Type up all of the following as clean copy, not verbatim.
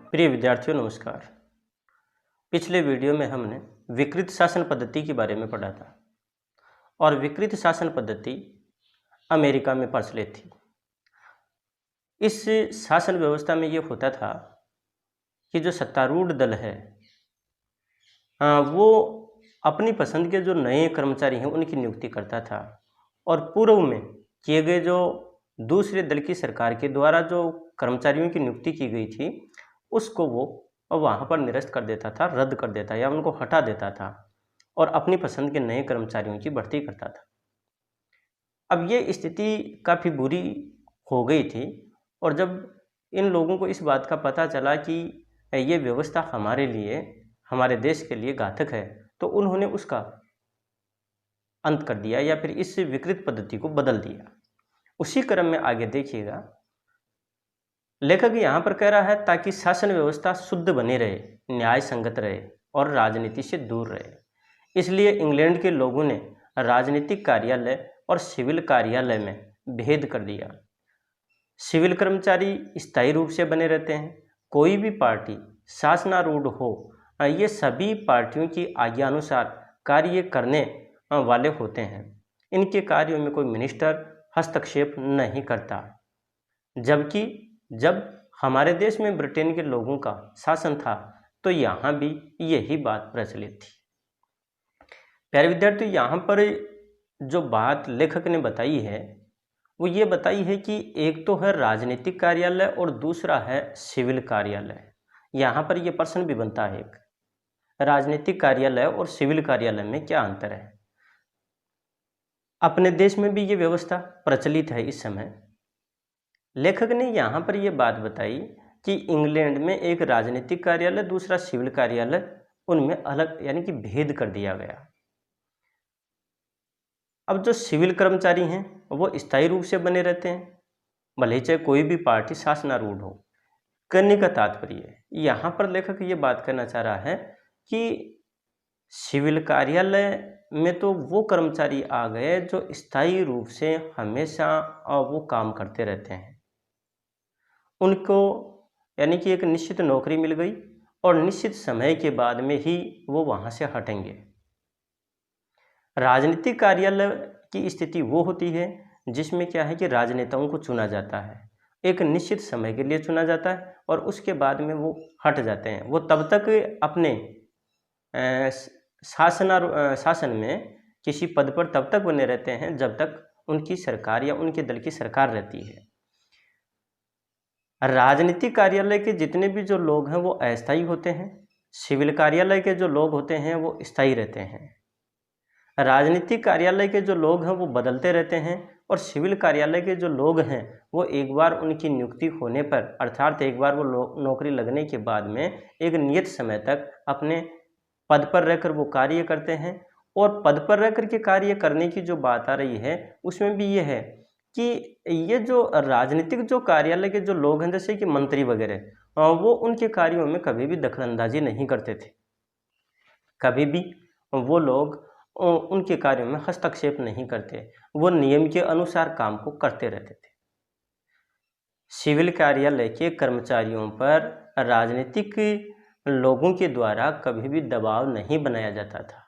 प्रिय विद्यार्थियों नमस्कार। पिछले वीडियो में हमने विकृत शासन पद्धति के बारे में पढ़ा था और विकृत शासन पद्धति अमेरिका में प्रचलित थी। इस शासन व्यवस्था में ये होता था कि जो सत्तारूढ़ दल है वो अपनी पसंद के जो नए कर्मचारी हैं उनकी नियुक्ति करता था और पूर्व में किए गए जो दूसरे दल की सरकार के द्वारा जो कर्मचारियों की नियुक्ति की गई थी उसको वो वहाँ पर निरस्त कर देता था, रद्द कर देता या उनको हटा देता था और अपनी पसंद के नए कर्मचारियों की भर्ती करता था। अब ये स्थिति काफ़ी बुरी हो गई थी और जब इन लोगों को इस बात का पता चला कि ये व्यवस्था हमारे लिए, हमारे देश के लिए घातक है, तो उन्होंने उसका अंत कर दिया या फिर इस विकृत पद्धति को बदल दिया। उसी क्रम में आगे देखिएगा, लेखक यहाँ पर कह रहा है ताकि शासन व्यवस्था शुद्ध बनी रहे, न्याय संगत रहे और राजनीति से दूर रहे, इसलिए इंग्लैंड के लोगों ने राजनीतिक कार्यालय और सिविल कार्यालय में भेद कर दिया। सिविल कर्मचारी स्थायी रूप से बने रहते हैं। कोई भी पार्टी शासनारूढ़ हो, ये सभी पार्टियों की आज्ञानुसार कार्य करने वाले होते हैं। इनके कार्यों में कोई मिनिस्टर हस्तक्षेप नहीं करता। जबकि जब हमारे देश में ब्रिटेन के लोगों का शासन था तो यहाँ भी यही बात प्रचलित थी। प्यारे विद्यार्थियों, यहाँ पर जो बात लेखक ने बताई है वो ये बताई है कि एक तो है राजनीतिक कार्यालय और दूसरा है सिविल कार्यालय। यहाँ पर ये प्रश्न भी बनता है, एक राजनीतिक कार्यालय और सिविल कार्यालय में क्या अंतर है। अपने देश में भी ये व्यवस्था प्रचलित है इस समय। लेखक ने यहाँ पर यह बात बताई कि इंग्लैंड में एक राजनीतिक कार्यालय, दूसरा सिविल कार्यालय, उनमें अलग यानी कि भेद कर दिया गया। अब जो सिविल कर्मचारी हैं वो स्थायी रूप से बने रहते हैं, भले ही चाहे कोई भी पार्टी शासनारूढ़ हो। कहने का तात्पर्य यहाँ पर लेखक ये बात कहना चाह रहा है कि सिविल कार्यालय में तो वो कर्मचारी आ गए जो स्थायी रूप से हमेशा वो काम करते रहते हैं। उनको यानी कि एक निश्चित नौकरी मिल गई और निश्चित समय के बाद में ही वो वहाँ से हटेंगे। राजनीतिक कार्यालय की स्थिति वो होती है जिसमें क्या है कि राजनेताओं को चुना जाता है, एक निश्चित समय के लिए चुना जाता है और उसके बाद में वो हट जाते हैं। वो तब तक अपने शासन में किसी पद पर तब तक बने रहते हैं जब तक उनकी सरकार या उनके दल की सरकार रहती है। राजनीतिक कार्यालय के जितने भी जो लोग हैं वो अस्थायी होते हैं, सिविल कार्यालय के जो लोग होते हैं वो स्थायी रहते हैं। राजनीतिक कार्यालय के जो लोग हैं वो बदलते रहते हैं और सिविल कार्यालय के जो लोग हैं वो एक बार उनकी नियुक्ति होने पर, अर्थात एक बार वो नौकरी लगने के बाद में एक नियत समय तक अपने पद पर रहकर वो कार्य करते हैं। और पद पर रहकर के कार्य करने की जो बात आ रही है उसमें भी ये है कि ये जो राजनीतिक जो कार्यालय के जो लोग हैं जैसे कि मंत्री वगैरह, वो उनके कार्यों में कभी भी दखलंदाजी नहीं करते थे, कभी भी वो लोग उनके कार्यों में हस्तक्षेप नहीं करते, वो नियम के अनुसार काम को करते रहते थे। सिविल कार्यालय के कर्मचारियों पर राजनीतिक लोगों के द्वारा कभी भी दबाव नहीं बनाया जाता था।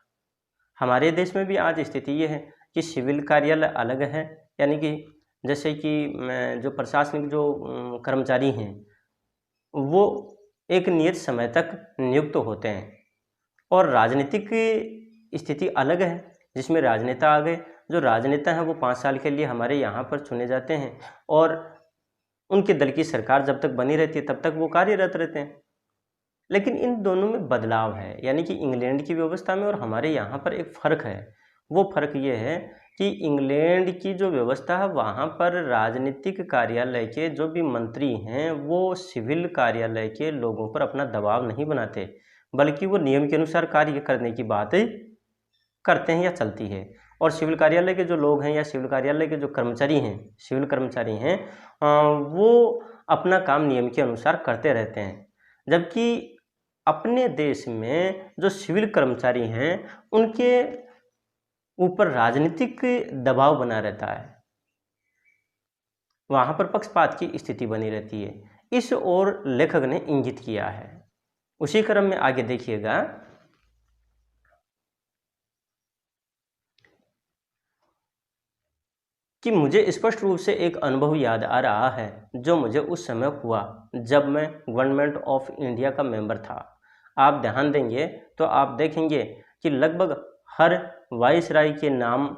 हमारे देश में भी आज स्थिति ये है कि सिविल कार्यालय अलग है, यानी कि जैसे कि जो प्रशासनिक जो कर्मचारी हैं वो एक नियत समय तक नियुक्त होते हैं, और राजनीतिक स्थिति अलग है जिसमें राजनेता आ गए। जो राजनेता हैं वो 5 साल के लिए हमारे यहाँ पर चुने जाते हैं और उनके दल की सरकार जब तक बनी रहती है तब तक वो कार्यरत रहते हैं। लेकिन इन दोनों में बदलाव है, यानी कि इंग्लैंड की व्यवस्था में और हमारे यहाँ पर एक फ़र्क है। वो फ़र्क ये है कि इंग्लैंड की जो व्यवस्था है वहाँ पर राजनीतिक कार्यालय के जो भी मंत्री हैं वो सिविल कार्यालय के लोगों पर अपना दबाव नहीं बनाते, बल्कि वो नियम के अनुसार कार्य करने की बात करते हैं या चलती है। और सिविल कार्यालय के जो लोग हैं या सिविल कार्यालय के जो कर्मचारी हैं, सिविल कर्मचारी हैं, वो अपना काम नियम के अनुसार करते रहते हैं। जबकि अपने देश में जो सिविल कर्मचारी हैं उनके ऊपर राजनीतिक दबाव बना रहता है, वहाँ पर पक्षपात की स्थिति बनी रहती है। इस ओर लेखक ने इंगित किया है। उसी क्रम में आगे देखिएगा, कि मुझे स्पष्ट रूप से एक अनुभव याद आ रहा है जो मुझे उस समय हुआ जब मैं गवर्नमेंट ऑफ इंडिया का मेंबर था। आप ध्यान देंगे तो आप देखेंगे कि लगभग हर वाइसराय के नाम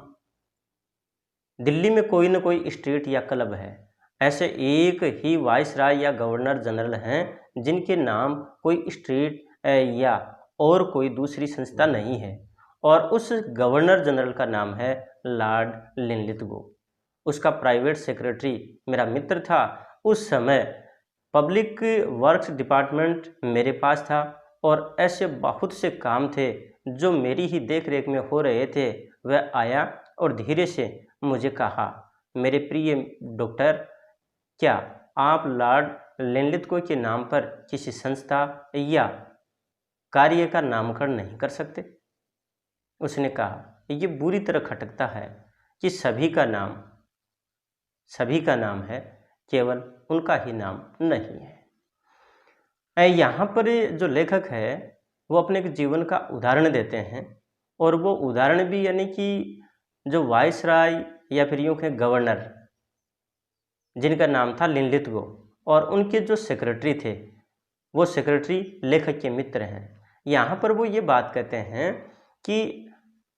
दिल्ली में कोई न कोई स्ट्रीट या क्लब है। ऐसे एक ही वाइसराय या गवर्नर जनरल हैं जिनके नाम कोई स्ट्रीट या और कोई दूसरी संस्था नहीं है, और उस गवर्नर जनरल का नाम है लॉर्ड लिनलिथगो। उसका प्राइवेट सेक्रेटरी मेरा मित्र था। उस समय पब्लिक वर्क्स डिपार्टमेंट मेरे पास था, और ऐसे बहुत से काम थे जो मेरी ही देख रेख में हो रहे थे। वह आया और धीरे से मुझे कहा, मेरे प्रिय डॉक्टर, क्या आप लॉर्ड लिनलिथगो के नाम पर किसी संस्था या कार्य का नामकरण नहीं कर सकते? उसने कहा, ये बुरी तरह खटकता है कि सभी का नाम है, केवल उनका ही नाम नहीं है। यहाँ पर जो लेखक है वो अपने जीवन का उदाहरण देते हैं, और वो उदाहरण भी यानी कि जो वाइसराय या फिर यूँ कहें गवर्नर जिनका नाम था लिनलिथगो, और उनके जो सेक्रेटरी थे वो सेक्रेटरी लेखक के मित्र हैं। यहाँ पर वो ये बात कहते हैं कि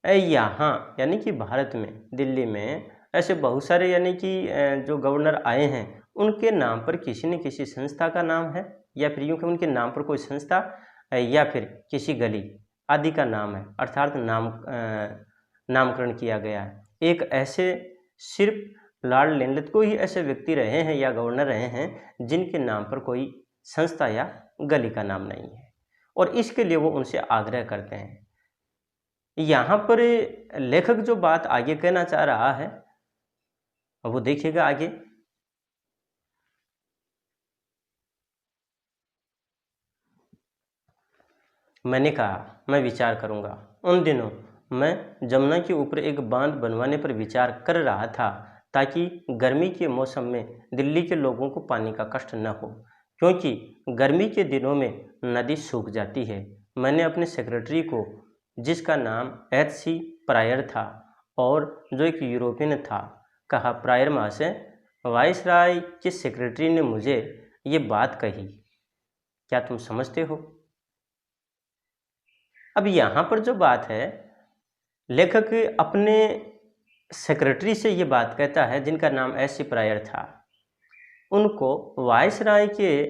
यहाँ यानी कि भारत में, दिल्ली में ऐसे बहुत सारे यानी कि जो गवर्नर आए हैं उनके नाम पर किसी न किसी संस्था का नाम है, या फिर यूँ कि उनके नाम पर कोई संस्था या फिर किसी गली आदि का नाम है, अर्थात नामकरण किया गया है। एक ऐसे सिर्फ लॉर्ड लिनलिथगो ही ऐसे व्यक्ति रहे हैं या गवर्नर रहे हैं जिनके नाम पर कोई संस्था या गली का नाम नहीं है, और इसके लिए वो उनसे आग्रह करते हैं। यहाँ पर लेखक जो बात आगे कहना चाह रहा है वो देखिएगा आगे। मैंने कहा, मैं विचार करूँगा। उन दिनों मैं जमुना के ऊपर एक बांध बनवाने पर विचार कर रहा था ताकि गर्मी के मौसम में दिल्ली के लोगों को पानी का कष्ट न हो, क्योंकि गर्मी के दिनों में नदी सूख जाती है। मैंने अपने सेक्रेटरी को, जिसका नाम एच.सी. प्रायर था और जो एक यूरोपियन था, कहा, प्रायर महाशय, वाइसराय के सेक्रेटरी ने मुझे ये बात कही, क्या तुम समझते हो? अब यहाँ पर जो बात है, लेखक अपने सेक्रेटरी से ये बात कहता है जिनका नाम एच.सी. प्रायर था। उनको वाइसराय के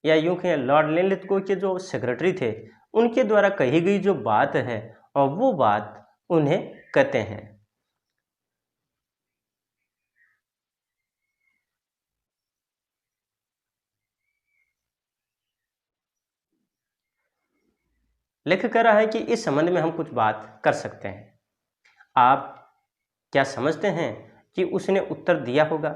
या यूँ कहें लॉर्ड लिनलिथगो के जो सेक्रेटरी थे उनके द्वारा कही गई जो बात है, और वो बात उन्हें कहते हैं। लेखक कह रहा है कि इस संबंध में हम कुछ बात कर सकते हैं। आप क्या समझते हैं कि उसने उत्तर दिया होगा?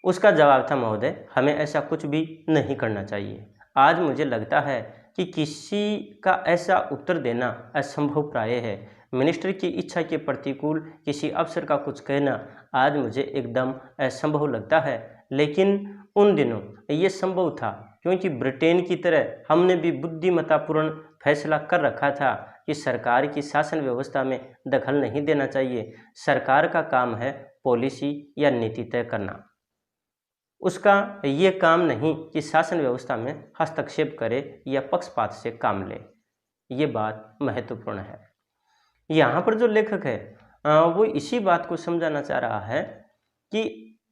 उसका जवाब था, महोदय, हमें ऐसा कुछ भी नहीं करना चाहिए। आज मुझे लगता है कि किसी का ऐसा उत्तर देना असंभव प्राय है। मिनिस्टर की इच्छा के प्रतिकूल किसी अफसर का कुछ कहना आज मुझे एकदम असंभव लगता है, लेकिन उन दिनों ये संभव था, क्योंकि ब्रिटेन की तरह हमने भी बुद्धिमत्तापूर्ण फैसला कर रखा था कि सरकार की शासन व्यवस्था में दखल नहीं देना चाहिए। सरकार का काम है पॉलिसी या नीति तय करना। उसका ये काम नहीं कि शासन व्यवस्था में हस्तक्षेप करे या पक्षपात से काम ले। ये बात महत्वपूर्ण है। यहाँ पर जो लेखक है वो इसी बात को समझाना चाह रहा है कि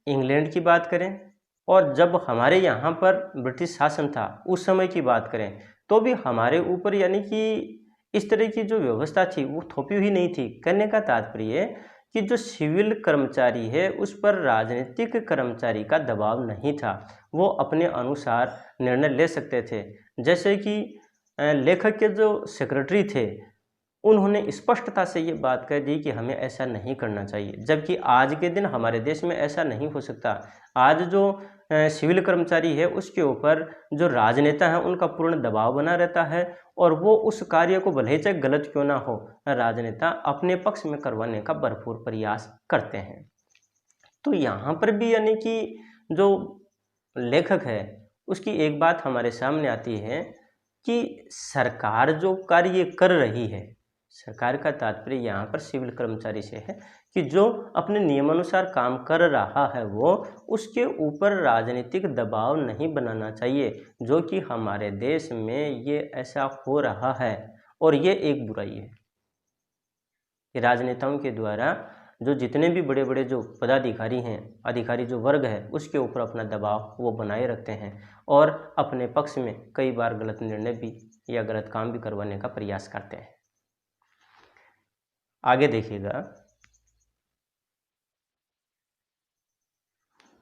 इंग्लैंड की बात करें और जब हमारे यहाँ पर ब्रिटिश शासन था उस समय की बात करें तो भी हमारे ऊपर यानी कि इस तरह की जो व्यवस्था थी वो थोपी हुई नहीं थी। कहने का तात्पर्य कि जो सिविल कर्मचारी है उस पर राजनीतिक कर्मचारी का दबाव नहीं था, वो अपने अनुसार निर्णय ले सकते थे। जैसे कि लेखक के जो सेक्रेटरी थे उन्होंने स्पष्टता से ये बात कह दी कि हमें ऐसा नहीं करना चाहिए, जबकि आज के दिन हमारे देश में ऐसा नहीं हो सकता। आज जो सिविल कर्मचारी है उसके ऊपर जो राजनेता हैं उनका पूर्ण दबाव बना रहता है, और वो उस कार्य को भले ही चाहे गलत क्यों ना हो, राजनेता अपने पक्ष में करवाने का भरपूर प्रयास करते हैं। तो यहाँ पर भी यानी कि जो लेखक है उसकी एक बात हमारे सामने आती है कि सरकार जो कार्य कर रही है, सरकार का तात्पर्य यहाँ पर सिविल कर्मचारी से है कि जो अपने नियमानुसार काम कर रहा है वो उसके ऊपर राजनीतिक दबाव नहीं बनाना चाहिए, जो कि हमारे देश में ये ऐसा हो रहा है। और ये एक बुराई है कि राजनेताओं के द्वारा जो जितने भी बड़े बड़े जो पदाधिकारी हैं, अधिकारी जो वर्ग है, उसके ऊपर अपना दबाव वो बनाए रखते हैं और अपने पक्ष में कई बार गलत निर्णय भी या गलत काम भी करवाने का प्रयास करते हैं। आगे देखिएगा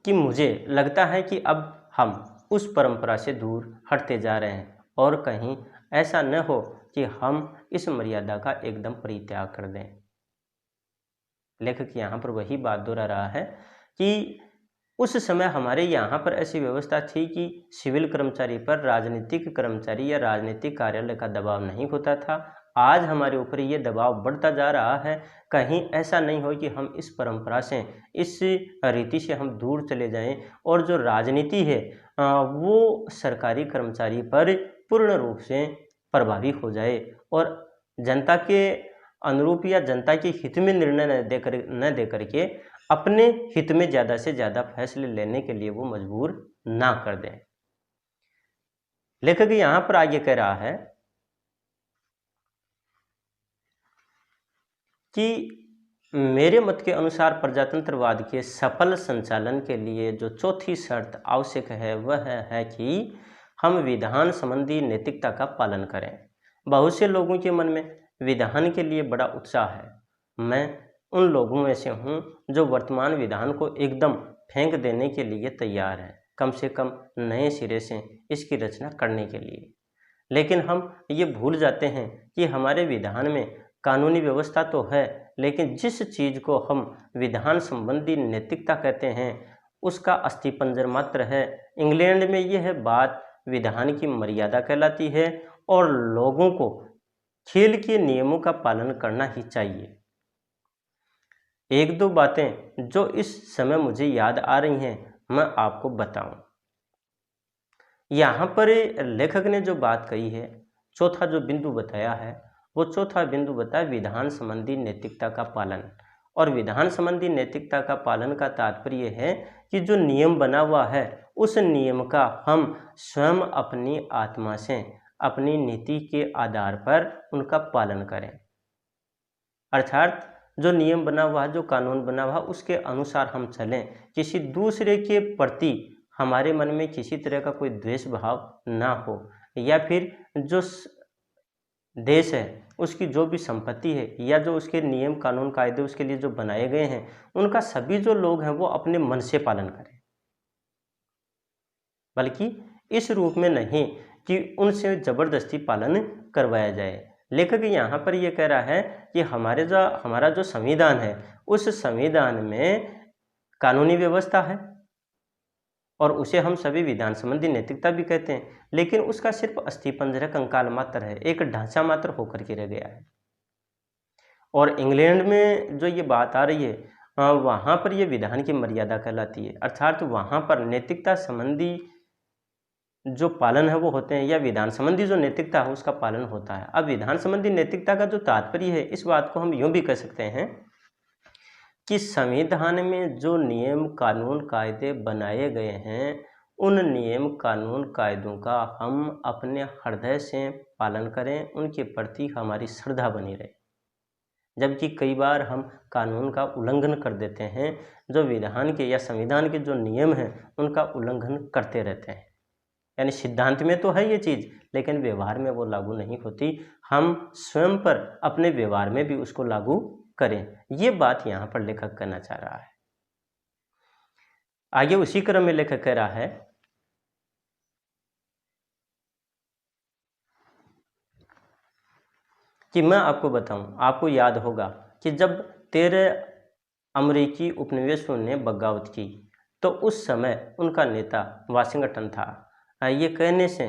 कि मुझे लगता है कि अब हम उस परंपरा से दूर हटते जा रहे हैं और कहीं ऐसा न हो कि हम इस मर्यादा का एकदम परित्याग कर दें। लेखक यहाँ पर वही बात दोहरा रहा है कि उस समय हमारे यहाँ पर ऐसी व्यवस्था थी कि सिविल कर्मचारी पर राजनीतिक कर्मचारी या राजनीतिक कार्यालय का दबाव नहीं होता था। आज हमारे ऊपर ये दबाव बढ़ता जा रहा है। कहीं ऐसा नहीं हो कि हम इस परंपरा से, इस रीति से हम दूर चले जाएं और जो राजनीति है वो सरकारी कर्मचारी पर पूर्ण रूप से प्रभावी हो जाए और जनता के अनुरूप या जनता के हित में निर्णय न दे करके अपने हित में ज़्यादा से ज़्यादा फैसले लेने के लिए वो मजबूर ना कर दें। लेखक यहाँ पर आगे कह रहा है कि मेरे मत के अनुसार प्रजातंत्रवाद के सफल संचालन के लिए जो चौथी शर्त आवश्यक है वह है कि हम विधान संबंधी नैतिकता का पालन करें। बहुत से लोगों के मन में विधान के लिए बड़ा उत्साह है। मैं उन लोगों में से हूँ जो वर्तमान विधान को एकदम फेंक देने के लिए तैयार है, कम से कम नए सिरे से इसकी रचना करने के लिए। लेकिन हम ये भूल जाते हैं कि हमारे विधान में कानूनी व्यवस्था तो है, लेकिन जिस चीज़ को हम विधान संबंधी नैतिकता कहते हैं उसका अस्थिपंजर मात्र है। इंग्लैंड में यह बात विधान की मर्यादा कहलाती है और लोगों को खेल के नियमों का पालन करना ही चाहिए। एक दो बातें जो इस समय मुझे याद आ रही हैं मैं आपको बताऊं। यहाँ पर लेखक ने जो बात कही है, चौथा जो बिंदु बताया है, वो चौथा बिंदु बताया विधान संबंधी नैतिकता का पालन। और विधान संबंधी नैतिकता का पालन का तात्पर्य है कि जो नियम बना हुआ है उस नियम का हम स्वयं अपनी आत्मा से, अपनी नीति के आधार पर उनका पालन करें। अर्थात जो नियम बना हुआ है, जो कानून बना हुआ है, उसके अनुसार हम चलें। किसी दूसरे के प्रति हमारे मन में किसी तरह का कोई द्वेष भाव ना हो, या फिर जो देश है उसकी जो भी संपत्ति है या जो उसके नियम कानून कायदे उसके लिए जो बनाए गए हैं उनका सभी जो लोग हैं वो अपने मन से पालन करें, बल्कि इस रूप में नहीं कि उनसे ज़बरदस्ती पालन करवाया जाए। लेखक यहाँ पर यह कह रहा है कि हमारा जो संविधान है उस संविधान में कानूनी व्यवस्था है और उसे हम सभी विधान संबंधी नैतिकता भी कहते हैं, लेकिन उसका सिर्फ अस्थिपंजर कंकाल मात्र है, एक ढांचा मात्र होकर के रह गया है। और इंग्लैंड में जो ये बात आ रही है वहाँ पर ये विधान की मर्यादा कहलाती है। अर्थात वहाँ पर नैतिकता संबंधी जो पालन है वो होते हैं, या विधान संबंधी जो नैतिकता है उसका पालन होता है। अब विधान संबंधी नैतिकता का जो तात्पर्य है, इस बात को हम यूँ भी कह सकते हैं कि संविधान में जो नियम कानून कायदे बनाए गए हैं उन नियम कानून कायदों का हम अपने हृदय से पालन करें, उनके प्रति हमारी श्रद्धा बनी रहे। जबकि कई बार हम कानून का उल्लंघन कर देते हैं, जो विधान के या संविधान के जो नियम हैं उनका उल्लंघन करते रहते हैं। यानी सिद्धांत में तो है ये चीज़, लेकिन व्यवहार में वो लागू नहीं होती। हम स्वयं पर अपने व्यवहार में भी उसको लागू करें, ये बात यहाँ पर लेखक कहना चाह रहा है। आगे उसी क्रम में लेखक कह रहा है कि मैं आपको बताऊं, आपको याद होगा कि जब 13 अमेरिकी उपनिवेशों ने बगावत की तो उस समय उनका नेता वाशिंगटन था। ये कहने से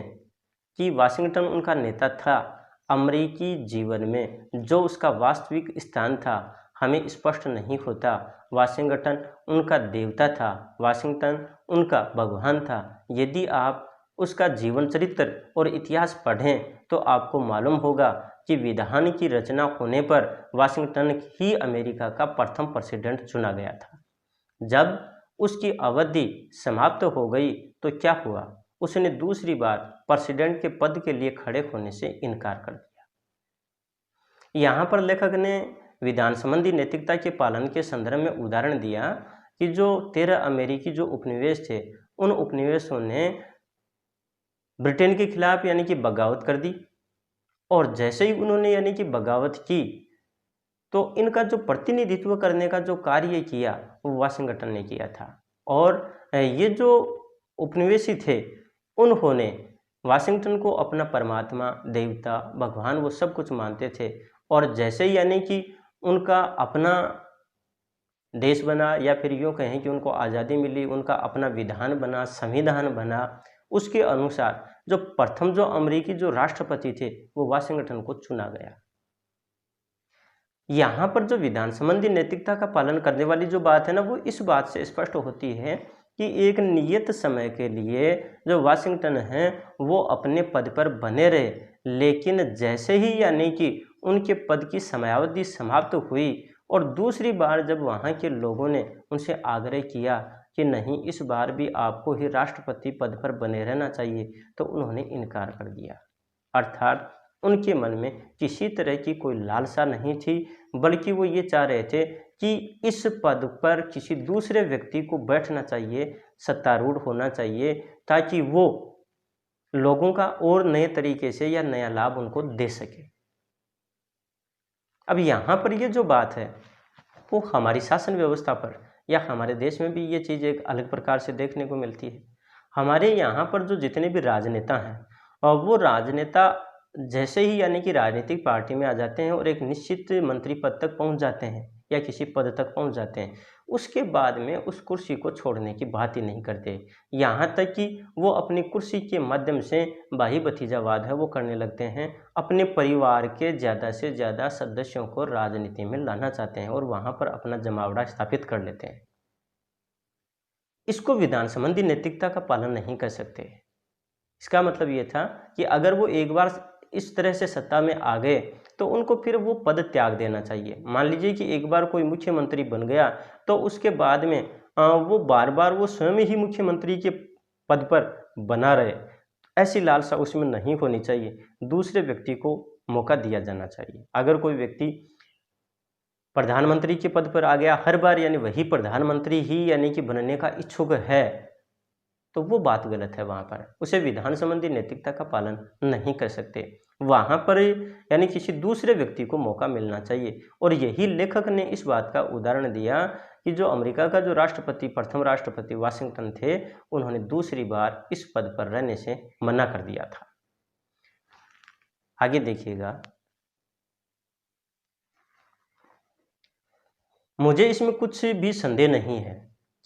कि वाशिंगटन उनका नेता था, अमेरिकी जीवन में जो उसका वास्तविक स्थान था हमें स्पष्ट नहीं होता। वाशिंगटन उनका देवता था, वाशिंगटन उनका भगवान था। यदि आप उसका जीवन चरित्र और इतिहास पढ़ें तो आपको मालूम होगा कि विधान की रचना होने पर वाशिंगटन ही अमेरिका का प्रथम प्रेसिडेंट चुना गया था। जब उसकी अवधि समाप्त हो गई तो क्या हुआ, उसने दूसरी बार प्रेसिडेंट के पद के लिए खड़े होने से इनकार कर दिया। यहाँ पर लेखक ने विधान संबंधी नैतिकता के पालन के संदर्भ में उदाहरण दिया कि जो 13 अमेरिकी जो उपनिवेश थे, उन उपनिवेशों ने ब्रिटेन के खिलाफ यानी कि बगावत कर दी, और जैसे ही उन्होंने यानी कि बगावत की तो इनका जो प्रतिनिधित्व करने का जो कार्य किया वो वाशिंगटन ने किया था। और ये जो उपनिवेशी थे उन्होंने वाशिंगटन को अपना परमात्मा, देवता, भगवान वो सब कुछ मानते थे। और जैसे ही यानी कि उनका अपना देश बना, या फिर यूँ कहें कि उनको आज़ादी मिली, उनका अपना विधान बना, संविधान बना, उसके अनुसार जो प्रथम जो अमेरिकी जो राष्ट्रपति थे वो वाशिंगटन को चुना गया। यहाँ पर जो विधान संबंधी नैतिकता का पालन करने वाली जो बात है ना, वो इस बात से स्पष्ट होती है कि एक नियत समय के लिए जो वाशिंगटन हैं वो अपने पद पर बने रहे, लेकिन जैसे ही यानी कि उनके पद की समयावधि समाप्त हुई और दूसरी बार जब वहाँ के लोगों ने उनसे आग्रह किया कि नहीं, इस बार भी आपको ही राष्ट्रपति पद पर बने रहना चाहिए, तो उन्होंने इनकार कर दिया। अर्थात उनके मन में किसी तरह की कोई लालसा नहीं थी, बल्कि वो ये चाह रहे थे कि इस पद पर किसी दूसरे व्यक्ति को बैठना चाहिए, सत्तारूढ़ होना चाहिए, ताकि वो लोगों का और नए तरीके से या नया लाभ उनको दे सके। अब यहाँ पर ये जो बात है वो हमारी शासन व्यवस्था पर या हमारे देश में भी ये चीज़ एक अलग प्रकार से देखने को मिलती है। हमारे यहाँ पर जो जितने भी राजनेता हैं और वो राजनेता जैसे ही यानी कि राजनीतिक पार्टी में आ जाते हैं और एक निश्चित मंत्री पद तक पहुँच जाते हैं या किसी पद तक पहुँच जाते हैं, उसके बाद में उस कुर्सी को छोड़ने की बात ही नहीं करते। यहाँ तक कि वो अपनी कुर्सी के माध्यम से भाई भतीजावाद है वो करने लगते हैं, अपने परिवार के ज़्यादा से ज़्यादा सदस्यों को राजनीति में लाना चाहते हैं और वहाँ पर अपना जमावड़ा स्थापित कर लेते हैं। इसको विधान संबंधी नैतिकता का पालन नहीं कर सकते। इसका मतलब ये था कि अगर वो एक बार इस तरह से सत्ता में आ गए तो उनको फिर वो पद त्याग देना चाहिए। मान लीजिए कि एक बार कोई मुख्यमंत्री बन गया तो उसके बाद में वो बार बार वो स्वयं ही मुख्यमंत्री के पद पर बना रहे, ऐसी लालसा उसमें नहीं होनी चाहिए। दूसरे व्यक्ति को मौका दिया जाना चाहिए। अगर कोई व्यक्ति प्रधानमंत्री के पद पर आ गया हर बार, यानी वही प्रधानमंत्री ही यानी कि बनने का इच्छुक है, तो वो बात गलत है। वहाँ पर उसे विधान संबंधी नैतिकता का पालन नहीं कर सकते। वहाँ पर यानी किसी दूसरे व्यक्ति को मौका मिलना चाहिए। और यही लेखक ने इस बात का उदाहरण दिया कि जो अमेरिका का जो राष्ट्रपति, प्रथम राष्ट्रपति वाशिंगटन थे, उन्होंने दूसरी बार इस पद पर रहने से मना कर दिया था। आगे देखिएगा, मुझे इसमें कुछ भी संदेह नहीं है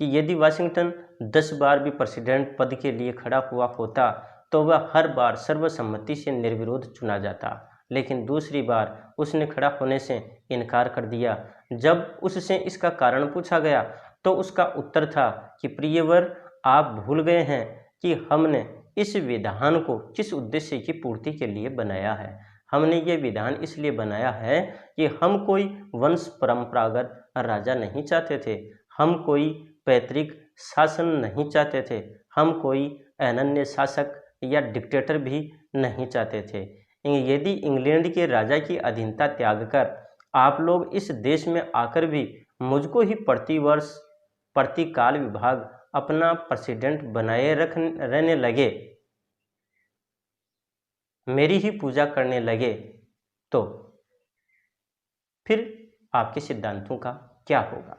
कि यदि वाशिंगटन 10 बार भी प्रेसिडेंट पद के लिए खड़ा हुआ होता तो वह हर बार सर्वसम्मति से निर्विरोध चुना जाता, लेकिन दूसरी बार उसने खड़ा होने से इनकार कर दिया। जब उससे इसका कारण पूछा गया तो उसका उत्तर था कि प्रियवर, आप भूल गए हैं कि हमने इस विधान को किस उद्देश्य की पूर्ति के लिए बनाया है। हमने ये विधान इसलिए बनाया है कि हम कोई वंश परंपरागत राजा नहीं चाहते थे, हम कोई पैतृक शासन नहीं चाहते थे, हम कोई अनन्य शासक या डिक्टेटर भी नहीं चाहते थे। यदि इंग्लैंड के राजा की अधीनता त्याग कर आप लोग इस देश में आकर भी मुझको ही प्रति वर्ष प्रति काल विभाग अपना प्रेसिडेंट बनाए रहने लगे, मेरी ही पूजा करने लगे, तो फिर आपके सिद्धांतों का क्या होगा।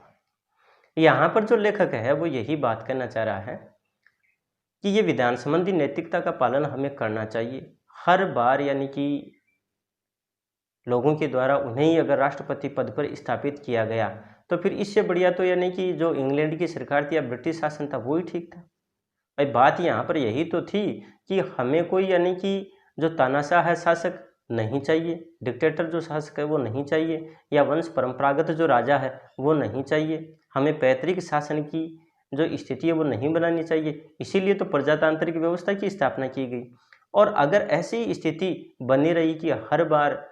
यहाँ पर जो लेखक है वो यही बात कहना चाह रहा है कि ये विधान संबंधी नैतिकता का पालन हमें करना चाहिए। हर बार यानी कि लोगों के द्वारा उन्हें ही अगर राष्ट्रपति पद पर स्थापित किया गया तो फिर इससे बढ़िया तो यानी कि जो इंग्लैंड की सरकार थी या ब्रिटिश शासन था वो ही ठीक था। भाई बात यहाँ पर यही तो थी कि हमें कोई यानी कि जो तानाशाह है शासक नहीं चाहिए, डिक्टेटर जो शासक है वो नहीं चाहिए, या वंश परंपरागत जो राजा है वो नहीं चाहिए, हमें पैतृक शासन की जो स्थिति है वो नहीं बनानी चाहिए। इसीलिए तो प्रजातांत्रिक व्यवस्था की स्थापना की गई। और अगर ऐसी स्थिति बनी रही कि हर बार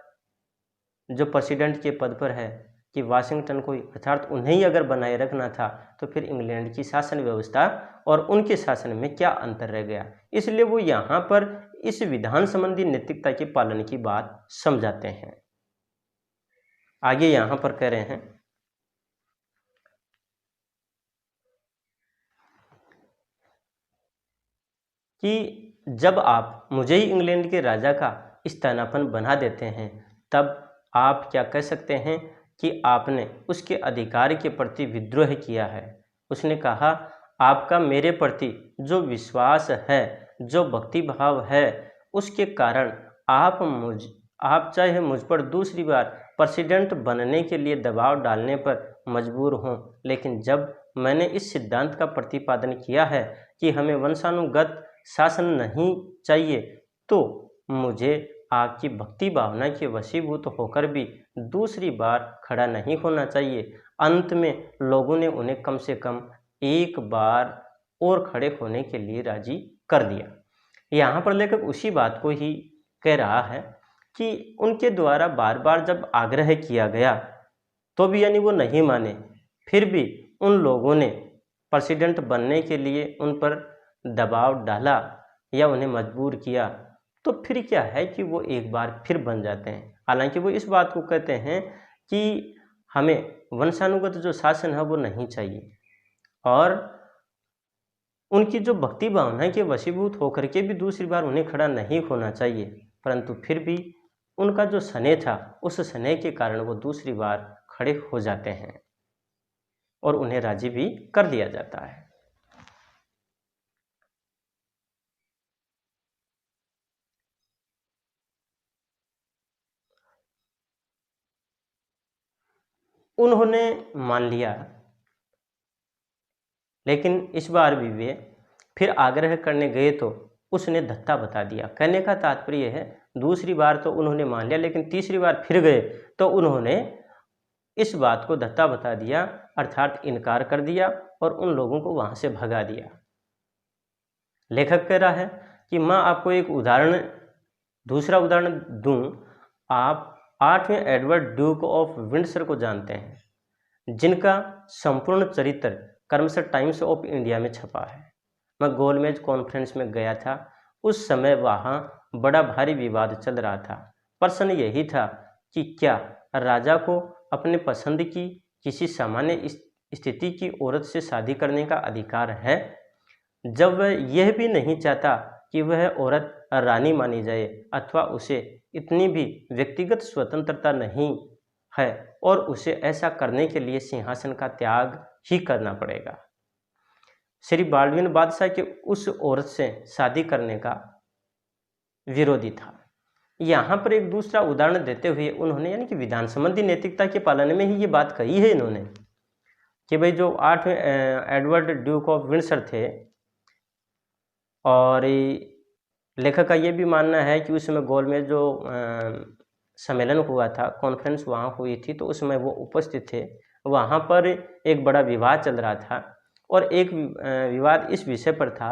जो प्रेसिडेंट के पद पर है कि वाशिंगटन को अर्थात उन्हें ही अगर बनाए रखना था, तो फिर इंग्लैंड की शासन व्यवस्था और उनके शासन में क्या अंतर रह गया। इसलिए वो यहाँ पर इस विधान संबंधी नैतिकता के पालन की बात समझाते हैं। आगे यहाँ पर कह रहे हैं कि जब आप मुझे ही इंग्लैंड के राजा का स्थानापन्न बना देते हैं, तब आप क्या कह सकते हैं कि आपने उसके अधिकार के प्रति विद्रोह किया है। उसने कहा, आपका मेरे प्रति जो विश्वास है, जो भक्ति भाव है, उसके कारण आप चाहे मुझ पर दूसरी बार प्रेसिडेंट बनने के लिए दबाव डालने पर मजबूर हों, लेकिन जब मैंने इस सिद्धांत का प्रतिपादन किया है कि हमें वंशानुगत शासन नहीं चाहिए, तो मुझे आपकी भक्ति भावना के वशीभूत होकर भी दूसरी बार खड़ा नहीं होना चाहिए। अंत में लोगों ने उन्हें कम से कम एक बार और खड़े होने के लिए राजी कर दिया। यहाँ पर लेखक उसी बात को ही कह रहा है कि उनके द्वारा बार बार जब आग्रह किया गया तो भी यानी वो नहीं माने, फिर भी उन लोगों ने प्रेसिडेंट बनने के लिए उन पर दबाव डाला या उन्हें मजबूर किया, तो फिर क्या है कि वो एक बार फिर बन जाते हैं। हालांकि वो इस बात को कहते हैं कि हमें वंशानुगत जो शासन है वो नहीं चाहिए, और उनकी जो भक्ति भावना के वशीभूत होकर के भी दूसरी बार उन्हें खड़ा नहीं होना चाहिए, परंतु फिर भी उनका जो स्नेह था, उस स्नेह के कारण वो दूसरी बार खड़े हो जाते हैं और उन्हें राजी भी कर दिया जाता है। उन्होंने मान लिया, लेकिन इस बार भी वे फिर आग्रह करने गए तो उसने धत्ता बता दिया। कहने का तात्पर्य है, दूसरी बार तो उन्होंने मान लिया, लेकिन तीसरी बार फिर गए तो उन्होंने इस बात को धत्ता बता दिया, अर्थात इनकार कर दिया और उन लोगों को वहाँ से भगा दिया। लेखक कह रहा है कि मैं आपको एक दूसरा उदाहरण दूं। आप 8वें एडवर्ड ड्यूक ऑफ विंडसर को जानते हैं, जिनका संपूर्ण चरित्र क्रमशः टाइम्स ऑफ इंडिया में छपा है। मैं गोलमेज कॉन्फ्रेंस में गया था, उस समय वहाँ बड़ा भारी विवाद चल रहा था। प्रश्न यही था कि क्या राजा को अपने पसंद की किसी सामान्य स्थिति की औरत से शादी करने का अधिकार है, जब वह यह भी नहीं चाहता कि वह औरत रानी मानी जाए, अथवा उसे इतनी भी व्यक्तिगत स्वतंत्रता नहीं है और उसे ऐसा करने के लिए सिंहासन का त्याग ही करना पड़ेगा। श्री बाल्डविन बादशाह के उस औरत से शादी करने का विरोधी था। यहाँ पर एक दूसरा उदाहरण देते हुए उन्होंने यानी कि विधान संबंधी नैतिकता के पालन में ही ये बात कही है इन्होंने कि भाई जो 8वें एडवर्ड ड्यूक ऑफ विंडसर थे, और लेखक का ये भी मानना है कि उस समय गोल में जो सम्मेलन हुआ था, कॉन्फ्रेंस वहाँ हुई थी, तो उसमें वो उपस्थित थे। वहाँ पर एक बड़ा विवाद चल रहा था और एक विवाद इस विषय पर था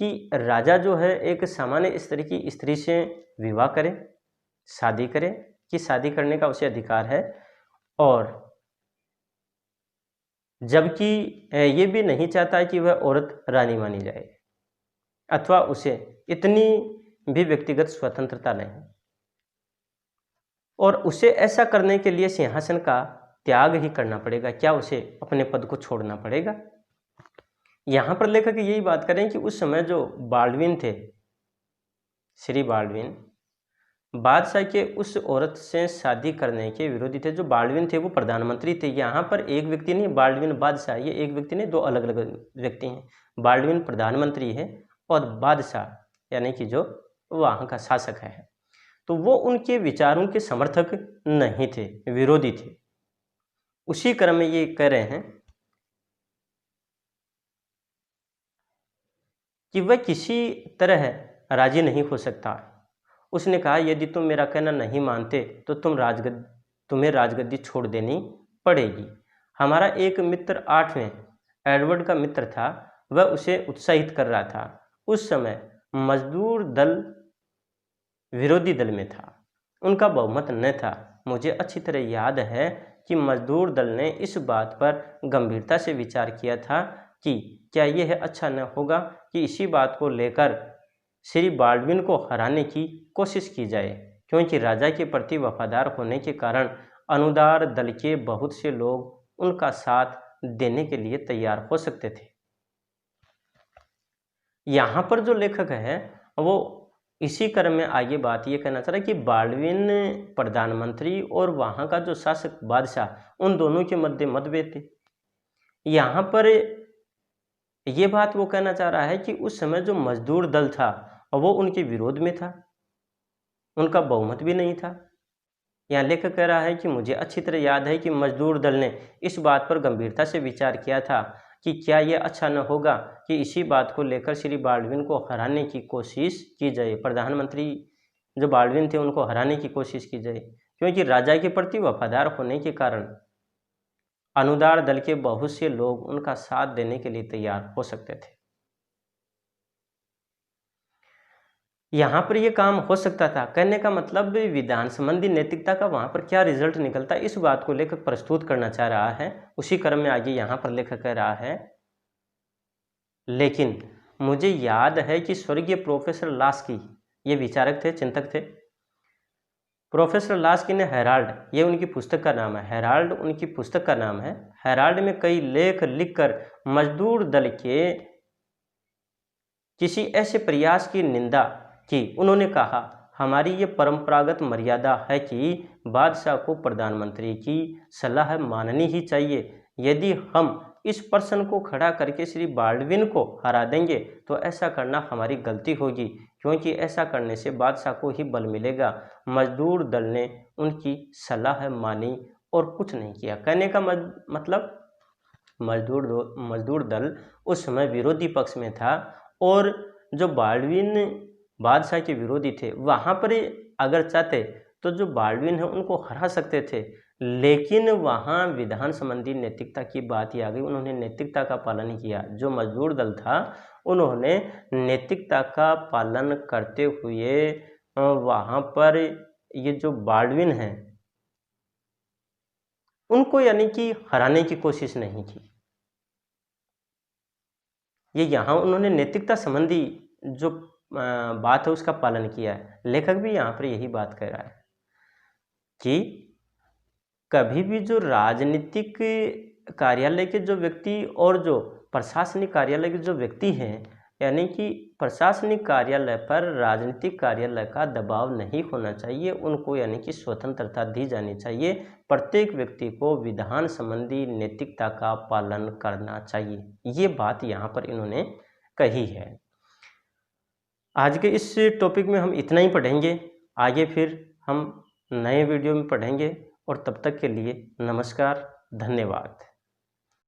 कि राजा जो है एक सामान्य स्तर की स्त्री से विवाह करे, शादी करे, कि शादी करने का उसे अधिकार है, और जबकि ये भी नहीं चाहता कि वह औरत रानी मानी जाए अथवा उसे इतनी भी व्यक्तिगत स्वतंत्रता नहीं, और उसे ऐसा करने के लिए सिंहासन का त्याग ही करना पड़ेगा। क्या उसे अपने पद को छोड़ना पड़ेगा? यहाँ पर लेखक यही बात करें कि उस समय जो बाल्डविन थे, श्री बाल्डविन बादशाह के उस औरत से शादी करने के विरोधी थे। जो बाल्डविन थे वो प्रधानमंत्री थे। यहाँ पर एक व्यक्ति नहीं, बाल्डविन बादशाह, ये एक व्यक्ति नहीं, दो अलग अलग व्यक्ति हैं। बाल्डविन प्रधानमंत्री है और बादशाह यानी कि जो वहाँ का शासक है, तो वो उनके विचारों के समर्थक नहीं थे, विरोधी थे। उसी क्रम में ये कह रहे हैं कि वह किसी तरह राजी नहीं हो सकता, उसने कहा यदि तुम मेरा कहना नहीं मानते तो तुम्हें राजगद्दी छोड़ देनी पड़ेगी। हमारा एक मित्र 8वें एडवर्ड का मित्र था, वह उसे उत्साहित कर रहा था। उस समय मजदूर दल विरोधी दल में था, उनका बहुमत न था। मुझे अच्छी तरह याद है कि मजदूर दल ने इस बात पर गंभीरता से विचार किया था कि क्या यह अच्छा न होगा कि इसी बात को लेकर श्री बाल्डविन को हराने की कोशिश की जाए, क्योंकि राजा के प्रति वफादार होने के कारण अनुदार दल के बहुत से लोग उनका साथ देने के लिए तैयार हो सकते थे। यहाँ पर जो लेखक है वो इसी क्रम में आगे बात ये कहना चाह रहा है कि बाल्डविन प्रधानमंत्री और वहाँ का जो शासक बादशाह, उन दोनों के मध्य मतभेद थे। यहाँ पर ये बात वो कहना चाह रहा है कि उस समय जो मजदूर दल था वो उनके विरोध में था, उनका बहुमत भी नहीं था। यहाँ लेखक कह रहा है कि मुझे अच्छी तरह याद है कि मजदूर दल ने इस बात पर गंभीरता से विचार किया था कि क्या यह अच्छा न होगा कि इसी बात को लेकर श्री बाल्डविन को हराने की कोशिश की जाए, प्रधानमंत्री जो बाल्डविन थे उनको हराने की कोशिश की जाए, क्योंकि राजा के प्रति वफादार होने के कारण अनुदार दल के बहुत से लोग उनका साथ देने के लिए तैयार हो सकते थे। यहाँ पर यह काम हो सकता था, कहने का मतलब विधान संबंधी नैतिकता का वहाँ पर क्या रिजल्ट निकलता है, इस बात को लेखक प्रस्तुत करना चाह रहा है। उसी क्रम में आगे यहाँ पर लेखक कह रहा है, लेकिन मुझे याद है कि स्वर्गीय प्रोफेसर लास्की, ये विचारक थे, चिंतक थे। प्रोफेसर लास्की ने हेराल्ड, ये उनकी पुस्तक का नाम है, हेराल्ड उनकी पुस्तक का नाम है। हेराल्ड में कई लेख लिखकर मजदूर दल के किसी ऐसे प्रयास की निंदा की। उन्होंने कहा, हमारी ये परंपरागत मर्यादा है कि बादशाह को प्रधानमंत्री की सलाह माननी ही चाहिए। यदि हम इस प्रश्न को खड़ा करके श्री बाल्डविन को हरा देंगे तो ऐसा करना हमारी गलती होगी, क्योंकि ऐसा करने से बादशाह को ही बल मिलेगा। मजदूर दल ने उनकी सलाह मानी और कुछ नहीं किया। कहने का मतलब मजदूर दल उस समय विरोधी पक्ष में था और जो बाल्डविन बादशाह के विरोधी थे, वहाँ पर अगर चाहते तो जो बाल्डविन है उनको हरा सकते थे, लेकिन वहाँ विधान संबंधी नैतिकता की बात ही आ गई। उन्होंने नैतिकता का पालन किया। जो मजदूर दल था उन्होंने नैतिकता का पालन करते हुए वहाँ पर ये जो बाल्डविन है उनको यानी कि हराने की कोशिश नहीं की। ये यहाँ उन्होंने नैतिकता संबंधी जो बात है उसका पालन किया है। लेखक भी यहाँ पर यही बात कह रहा है कि कभी भी जो राजनीतिक कार्यालय के जो व्यक्ति और जो प्रशासनिक कार्यालय के जो व्यक्ति हैं, यानी कि प्रशासनिक कार्यालय पर राजनीतिक कार्यालय का दबाव नहीं होना चाहिए, उनको यानी कि स्वतंत्रता दी जानी चाहिए। प्रत्येक व्यक्ति को विधान संबंधी नैतिकता का पालन करना चाहिए। ये बात यहाँ पर इन्होंने कही है। आज के इस टॉपिक में हम इतना ही पढ़ेंगे, आगे फिर हम नए वीडियो में पढ़ेंगे। और तब तक के लिए नमस्कार, धन्यवाद।